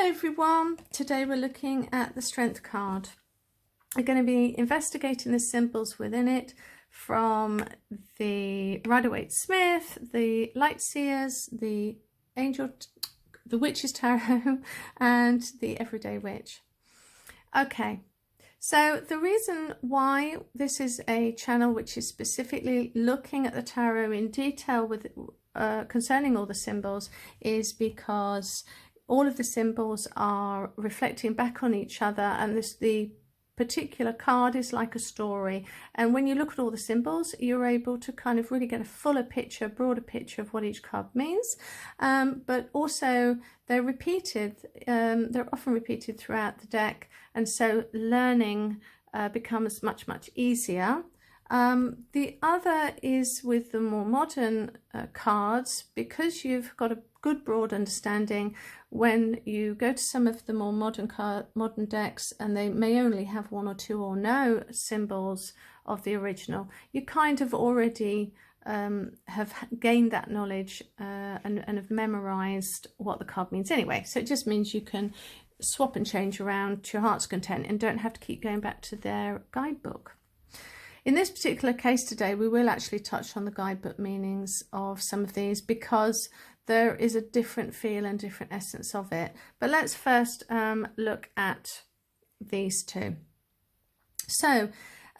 Hello everyone, today we're looking at the Strength card. We're going to be investigating the symbols within it from the Rider-Waite-Smith, the Light Seers, the Witch's Tarot and the Everyday Witch. Okay, so the reason why this is a channel which is specifically looking at the tarot in detail with concerning all the symbols is because all of the symbols are reflecting back on each other, and the particular card is like a story, and when you look at all the symbols you're able to kind of really get a fuller picture, broader picture of what each card means, but also they're repeated, they're often repeated throughout the deck, and so learning becomes much easier. The other is with the more modern cards, because you've got a good broad understanding. When you go to some of the more modern decks and they may only have one or two or no symbols of the original, you kind of already have gained that knowledge and have memorized what the card means anyway. So it just means you can swap and change around to your heart's content and don't have to keep going back to their guidebook. In this particular case today, we will actually touch on the guidebook meanings of some of these because there is a different feel and different essence of it. But let's first look at these two. So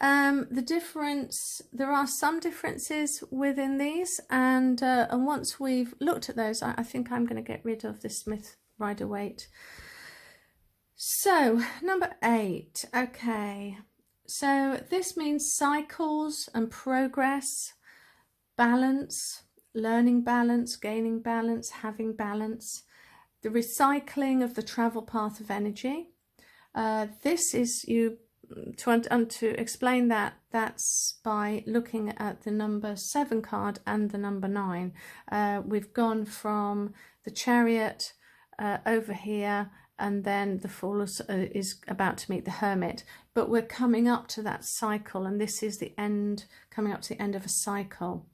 there are some differences within these, and once we've looked at those, I think I'm going to get rid of the Smith Rider-Waite. So number 8, okay. So this means cycles and progress, balance, learning balance, gaining balance, having balance, the recycling of the travel path of energy. This is to explain that, that's by looking at the number 7 card and the number 9. We've gone from the Chariot over here, and then the Fool is about to meet the Hermit, but we're coming up to that cycle, and this is the end, coming up to the end of a cycle.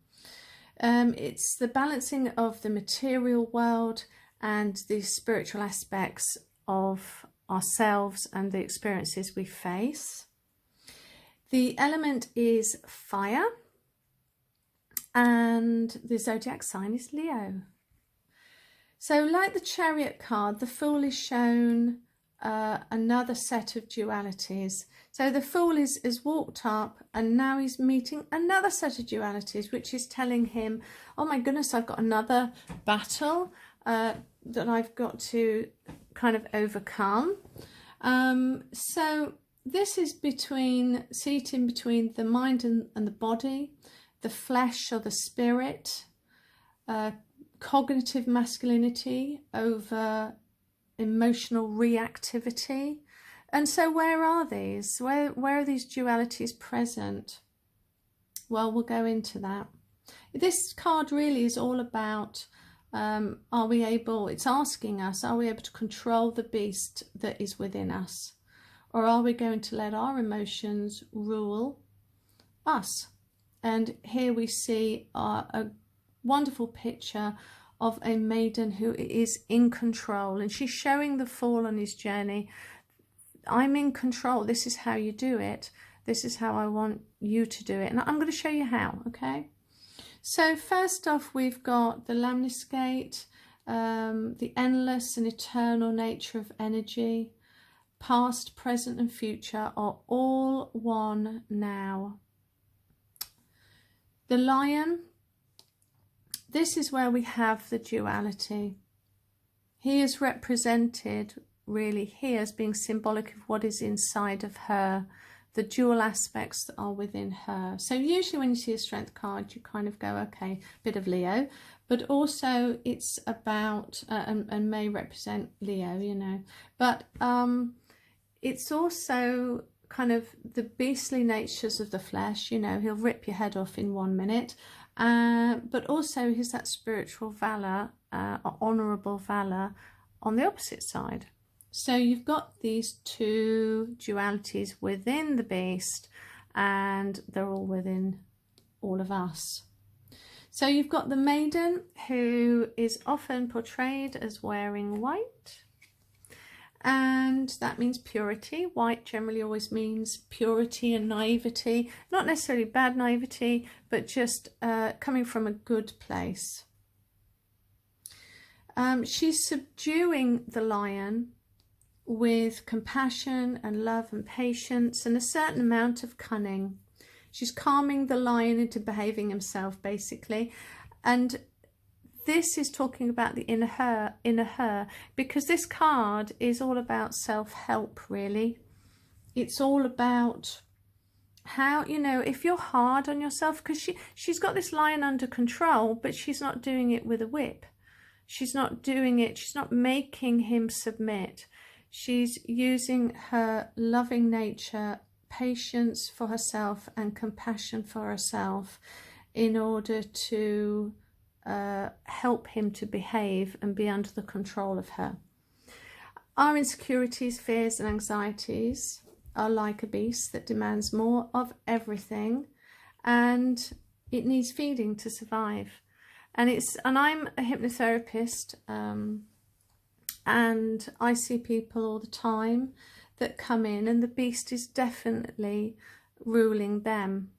It's the balancing of the material world and the spiritual aspects of ourselves and the experiences we face. The element is fire, and the zodiac sign is Leo. So like the Chariot card, the Fool is shown another set of dualities. So the Fool has walked up, and now he's meeting another set of dualities, which is telling him, oh my goodness, I've got another battle that I've got to kind of overcome. So this is seating between the mind and the body, the flesh or the spirit, cognitive masculinity over emotional reactivity. And so where are these? Where are these dualities present? Well, we'll go into that. This card really is all about, are we able, it's asking us, are we able to control the beast that is within us? Or are we going to let our emotions rule us? And here we see a wonderful picture of a maiden who is in control, and she's showing the Fool on his journey. I'm in control. This is how you do it. This is how I want you to do it, and I'm going to show you how. Okay, so first off, we've got the lamniscate, the endless and eternal nature of energy. Past, present and future are all one now. The lion, this is where we have the duality. He is represented really here as being symbolic of what is inside of her, the dual aspects that are within her. So usually when you see a strength card, you kind of go, okay, bit of Leo, but also it's about, and may represent Leo, you know, but it's also kind of the beastly natures of the flesh, you know, he'll rip your head off in 1 minute. But also he's that spiritual valor, honourable valor on the opposite side. So you've got these two dualities within the beast, and they're all within all of us. So you've got the maiden, who is often portrayed as wearing white. and that means purity. White generally always means purity and naivety, not necessarily bad naivety, but just coming from a good place. She's subduing the lion with compassion and love and patience and a certain amount of cunning. She's calming the lion into behaving himself, basically. And this is talking about the inner her, because this card is all about self-help, really. It's all about how, you know, if you're hard on yourself, because she's got this lion under control, but she's not doing it with a whip. She's not doing it, she's not making him submit. She's using her loving nature, patience for herself and compassion for herself in order to help him to behave and be under the control of her. Our insecurities, fears and anxieties are like a beast that demands more of everything, and it needs feeding to survive. And I'm a hypnotherapist, and I see people all the time that come in and the beast is definitely ruling them.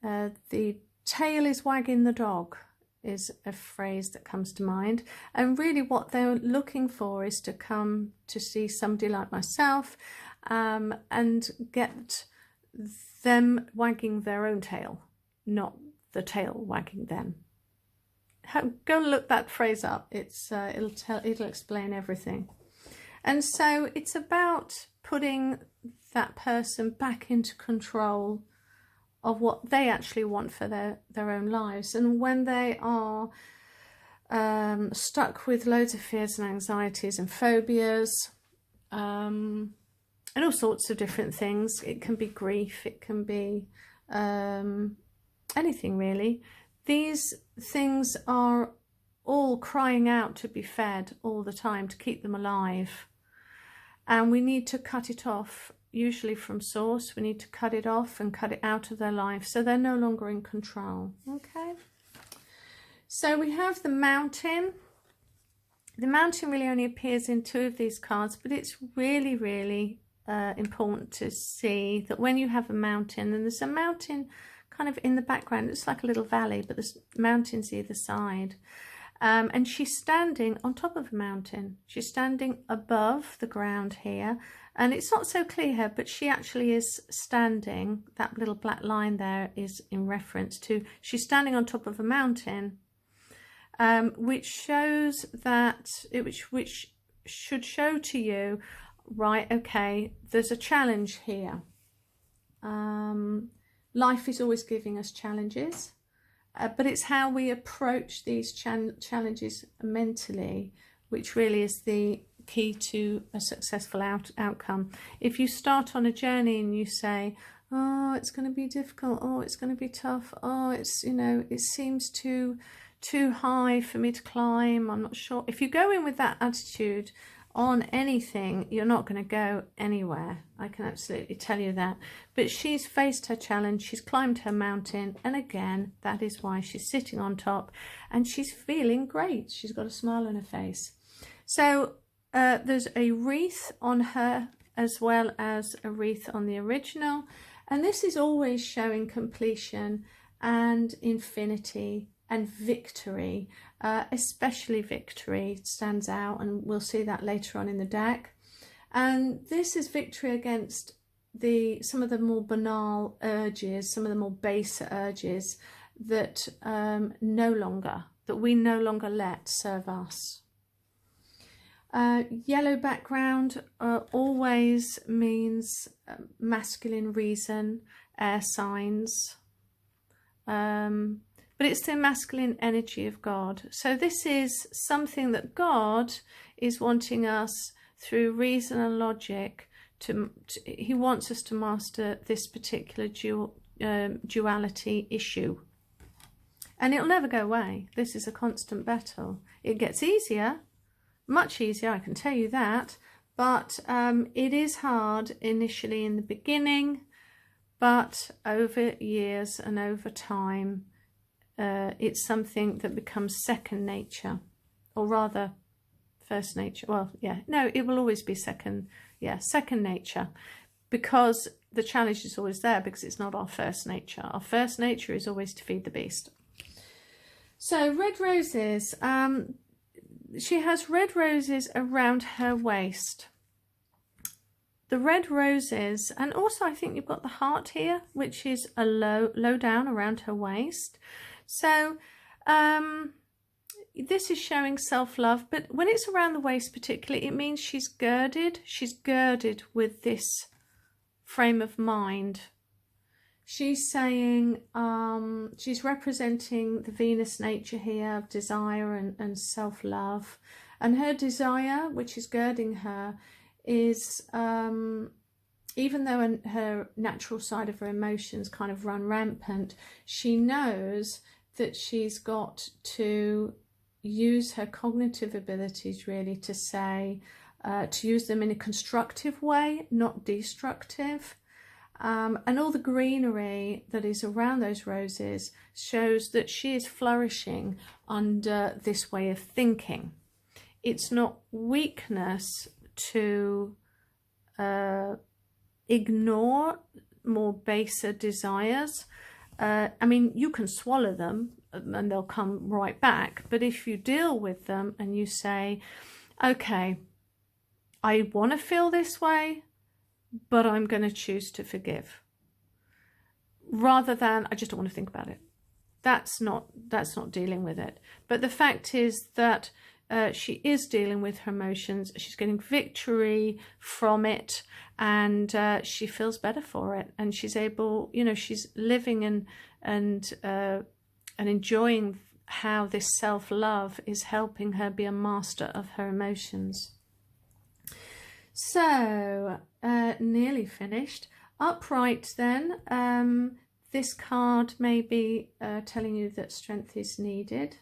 The tail is wagging the dog is a phrase that comes to mind, and really what they're looking for is to come to see somebody like myself and get them wagging their own tail, not the tail wagging them. Go and look that phrase up. It'll explain everything. And so it's about putting that person back into control of what they actually want for their own lives. And when they are stuck with loads of fears and anxieties and phobias and all sorts of different things, it can be grief, it can be anything really. These things are all crying out to be fed all the time to keep them alive. And we need to cut it off, usually from source. We need to cut it off and cut it out of their life so they're no longer in control. Okay. So we have the mountain. The mountain really only appears in 2 of these cards, but it's really, really important to see that when you have a mountain, and there's a mountain kind of in the background, it's like a little valley, but there's mountains either side. And she's standing on top of a mountain. She's standing above the ground here, and it's not so clear here, but she actually is standing. That little black line there is in reference to she's standing on top of a mountain, which shows that which should show to you, right, okay, there's a challenge here. Life is always giving us challenges. But it's how we approach these challenges mentally, which really is the key to a successful outcome. If you start on a journey and you say, oh, it's going to be difficult, oh, it's going to be tough, oh, it's, you know, it seems too high for me to climb, I'm not sure. If you go in with that attitude on anything, you're not going to go anywhere. I can absolutely tell you that. But she's faced her challenge, she's climbed her mountain, and again, that is why she's sitting on top and she's feeling great. She's got a smile on her face. So there's a wreath on her as well as a wreath on the original, and this is always showing completion and infinity and victory. Especially victory stands out, and we'll see that later on in the deck. And this is victory against some of the more banal urges, some of the more base urges that we no longer let serve us. Yellow background always means masculine reason, air signs. But it's the masculine energy of God. So this is something that God is wanting us through reason and logic he wants us to master this particular duality issue. And it'll never go away. This is a constant battle. It gets easier, much easier, I can tell you that. But it is hard initially in the beginning, but over years and over time, it's something that becomes second nature, or rather first nature. Well, yeah, no, it will always be second nature, because the challenge is always there, because it's not our first nature. Our first nature is always to feed the beast. So red roses, she has red roses around her waist. The red roses, and also I think you've got the heart here, which is a low down around her waist. So this is showing self-love, but when it's around the waist particularly, it means she's girded with this frame of mind. She's saying, she's representing the Venus nature here of desire and self-love. And her desire, which is girding her, is, even though her natural side of her emotions kind of run rampant, she knows that she's got to use her cognitive abilities really to say, to use them in a constructive way, not destructive. And all the greenery that is around those roses shows that she is flourishing under this way of thinking. It's not weakness to ignore more baser desires. I mean, you can swallow them and they'll come right back. But if you deal with them and you say, okay, I want to feel this way, but I'm going to choose to forgive, rather than I just don't want to think about it. That's not dealing with it. But the fact is that she is dealing with her emotions. She's getting victory from it, and she feels better for it. And she's able, you know, she's living and enjoying how this self-love is helping her be a master of her emotions. So, nearly finished. Upright then, this card may be telling you that strength is needed.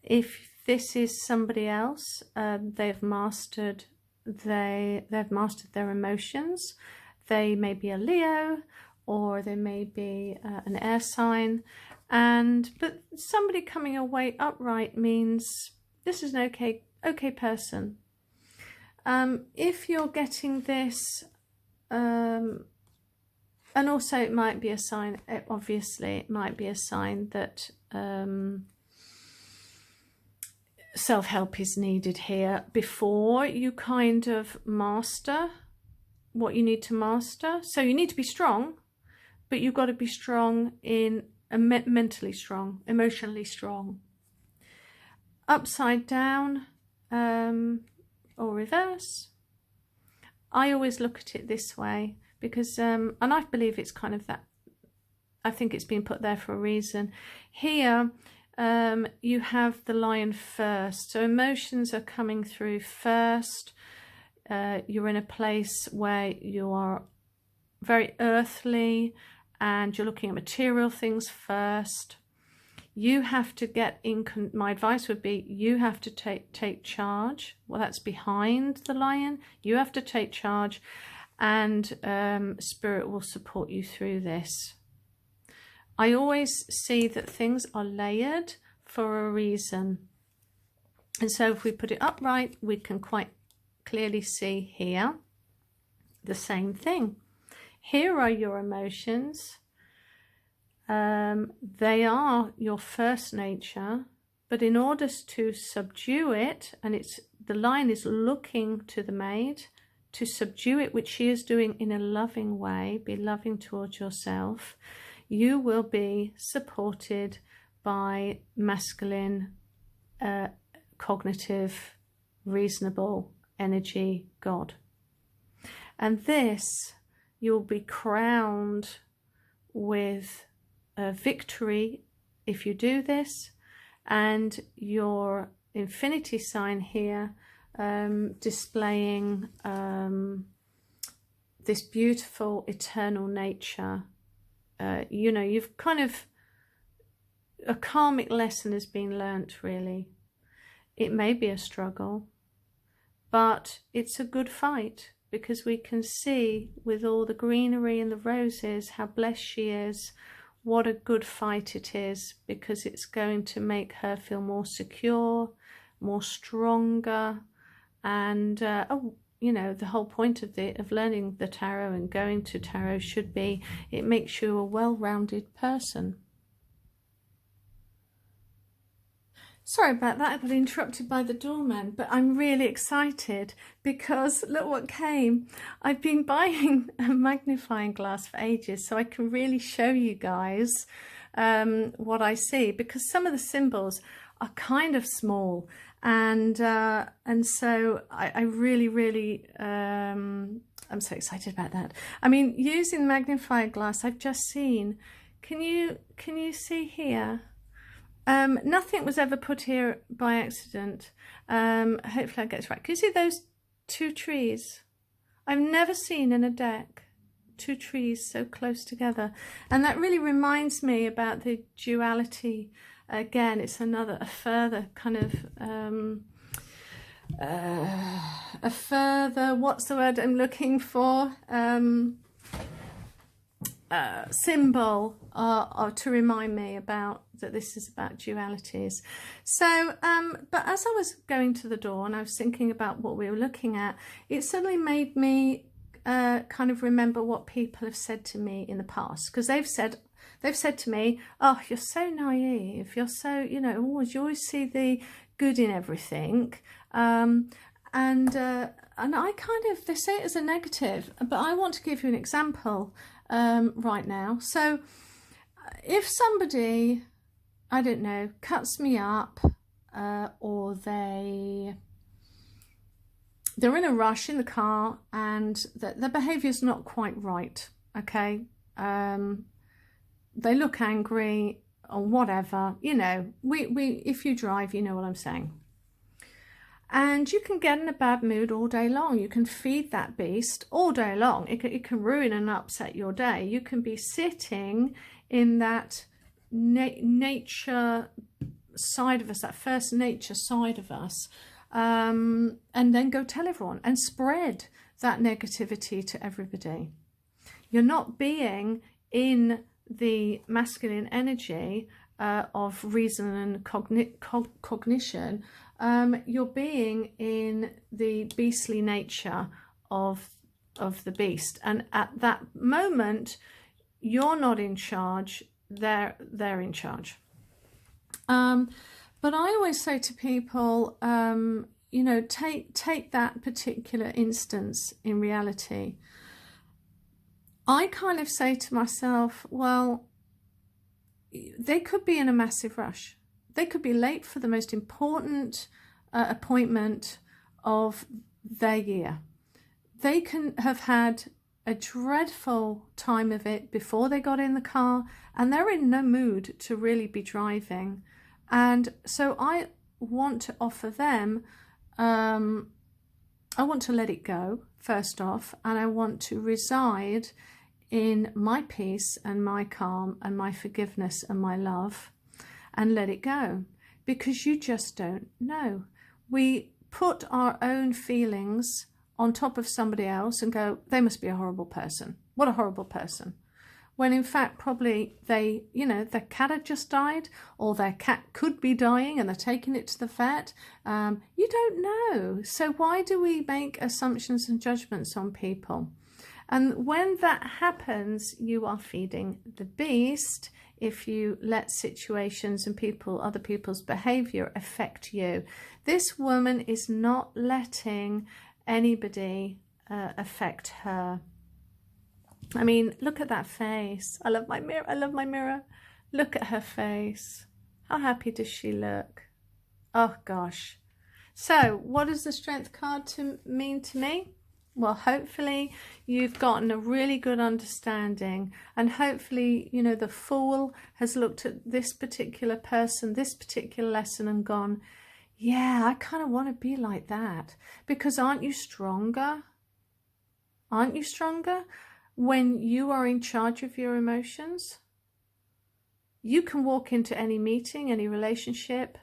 If this is somebody else, they've mastered their emotions. They may be a Leo, or they may be an air sign. But somebody coming away upright means this is an okay person. If you're getting this, and also it might be a sign, obviously it might be a sign that self-help is needed here before you kind of master what you need to master. So you need to be strong, but you've got to be strong in mentally strong, emotionally strong. Upside down, or reverse. I always look at it this way because, and I believe it's kind of that, I think it's been put there for a reason. Here, you have the lion first. So emotions are coming through first. You're in a place where you are very earthly and you're looking at material things first. You have to get in, my advice would be, you have to take charge. Well, that's behind the lion. You have to take charge, and Spirit will support you through this. I always see that things are layered for a reason. And so if we put it upright, we can quite clearly see here the same thing. Here are your emotions. They are your first nature, but in order to subdue it, and the lion is looking to the maid to subdue it, which she is doing in a loving way, be loving towards yourself, you will be supported by masculine, cognitive, reasonable energy, God. And this, you'll be crowned with victory if you do this, and your infinity sign here displaying this beautiful eternal nature. You know, you've kind of, a karmic lesson has been learnt, really. It may be a struggle, but it's a good fight, because we can see with all the greenery and the roses how blessed she is. What a good fight it is, because it's going to make her feel more secure, more stronger, and you know, the whole point of learning the tarot and going to tarot should be it makes you a well-rounded person. Sorry about that, I got interrupted by the doorman, but I'm really excited because look what came. I've been buying a magnifying glass for ages so I can really show you guys what I see, because some of the symbols are kind of small, and so I really I'm so excited about that. I mean, using the magnifying glass, I've just seen, can you see here? Nothing was ever put here by accident. Hopefully I get it right. Can you see those two trees? I've never seen in a deck two trees so close together, and that really reminds me about the duality. Again, it's a further kind of a further, what's the word I'm looking for, symbol to remind me about that this is about dualities. So but as I was going to the door and I was thinking about what we were looking at, it suddenly made me kind of remember what people have said to me in the past, because they've said to me, oh, you're so naive, you're so, you know, you always see the good in everything, and I kind of, they say it as a negative, but I want to give you an example right now. So if somebody, I don't know, cuts me up, or they're in a rush in the car and their behaviour is not quite right, okay, they look angry or whatever, you know, if you drive, you know what I'm saying. And you can get in a bad mood all day long. You can feed that beast all day long. It can ruin and upset your day. You can be sitting in that nature side of us, that first nature side of us, and then go tell everyone and spread that negativity to everybody. You're not being in the masculine energy of reason and cognition. You're being in the beastly nature of the beast, and at that moment you're not in charge, they're in charge. But I always say to people, you know, take that particular instance in reality. I kind of say to myself, well, they could be in a massive rush. They could be late for the most important appointment of their year. They can have had a dreadful time of it before they got in the car, and they're in no mood to really be driving. And so I want to offer them, I want to let it go first off, and I want to reside in my peace and my calm and my forgiveness and my love, and let it go, because you just don't know. We put our own feelings on top of somebody else and go, they must be a horrible person. What a horrible person. When in fact, probably they, you know, their cat had just died, or their cat could be dying and they're taking it to the vet. You don't know. So why do we make assumptions and judgments on people? And when that happens, you are feeding the beast if you let situations and other people's behavior affect you. This woman is not letting anybody affect her. I mean, look at that face. I love my mirror. I love my mirror. Look at her face. How happy does she look? Oh, gosh. So what does the Strength card mean to me? Well, hopefully you've gotten a really good understanding, and hopefully, you know, the Fool has looked at this particular person, this particular lesson, and gone, yeah, I kind of want to be like that. Because aren't you stronger? Aren't you stronger when you are in charge of your emotions? You can walk into any meeting, any relationship,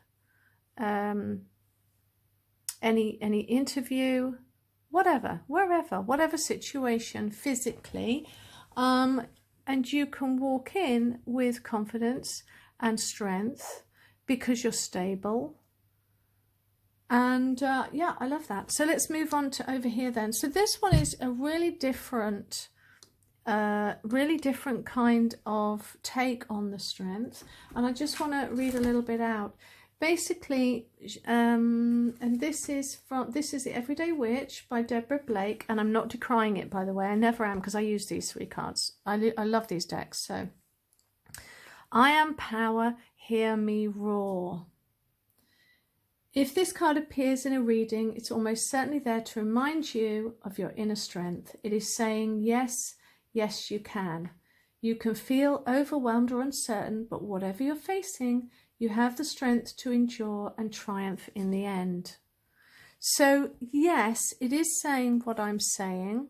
any interview, whatever, wherever, whatever situation physically, and you can walk in with confidence and strength because you're stable, And yeah, I love that. So let's move on to over here then. So this one is a really different kind of take on the strength, and I just want to read a little bit out. Basically, and this is The Everyday Witch by Deborah Blake, and I'm not decrying it, by the way. I never am, because I use these 3 cards. I love these decks. So, I am power, hear me roar. If this card appears in a reading, it's almost certainly there to remind you of your inner strength. It is saying, yes, yes, you can. You can feel overwhelmed or uncertain, but whatever you're facing, you have the strength to endure and triumph in the end. So, yes, it is saying what I'm saying.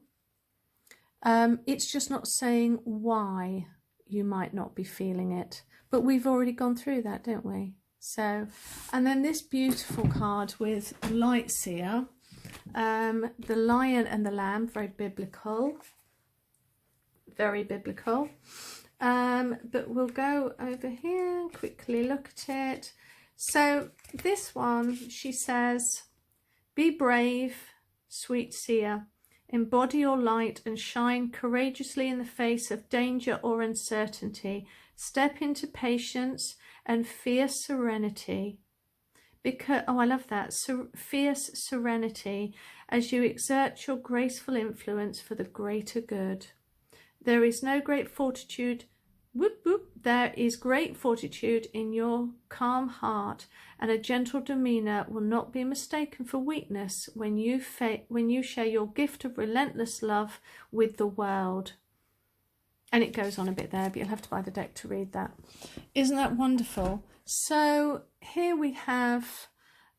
It's just not saying why you might not be feeling it. But we've already gone through that, don't we? So, and then this beautiful card with Light Seer, the Lion and the Lamb, very biblical. Very biblical. But we'll go over here and quickly look at it. So this one, she says, be brave, sweet seer. Embody your light and shine courageously in the face of danger or uncertainty. Step into patience and fierce serenity. Because, oh, I love that. Fierce serenity as you exert your graceful influence for the greater good. There is no great fortitude. Whoop, whoop. There is great fortitude in your calm heart, and a gentle demeanour will not be mistaken for weakness when you share your gift of relentless love with the world. And it goes on a bit there, but you'll have to buy the deck to read that. Isn't that wonderful? So here we have,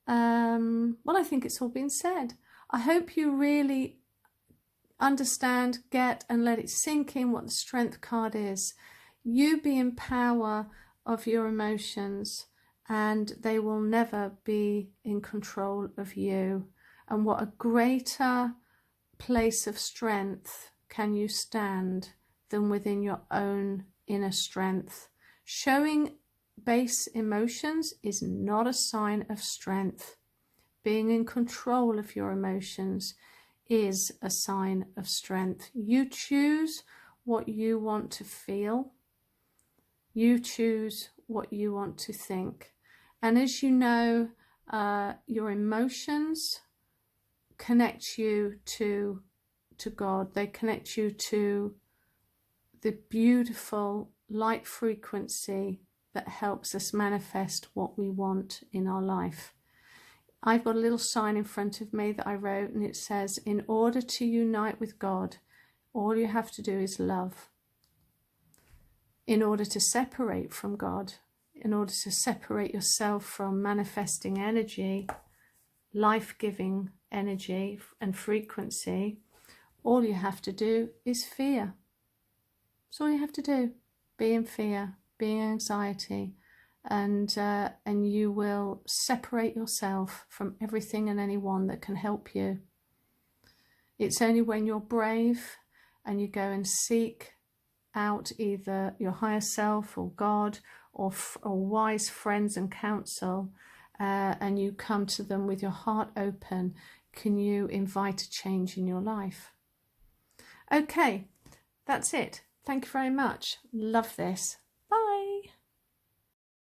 well, I think it's all been said. I hope you really understand, get, and let it sink in what the strength card is. You be in power of your emotions, and they will never be in control of you. And what a greater place of strength can you stand than within your own inner strength. Showing base emotions is not a sign of strength. Being in control of your emotions is a sign of strength. You choose what you want to feel. You choose what you want to think. And as you know, your emotions connect you to God. They connect you to the beautiful light frequency that helps us manifest what we want in our life. I've got a little sign in front of me that I wrote, and it says, in order to unite with God, all you have to do is love. In order to separate from God, in order to separate yourself from manifesting energy, life-giving energy and frequency, all you have to do is fear. That's all you have to do. Be in fear, be in anxiety, and you will separate yourself from everything and anyone that can help you. It's only when you're brave and you go and seek out either your higher self or God or wise friends and counsel, and you come to them with your heart open, can you invite a change in your life. Okay, that's it. Thank you very much. Love this.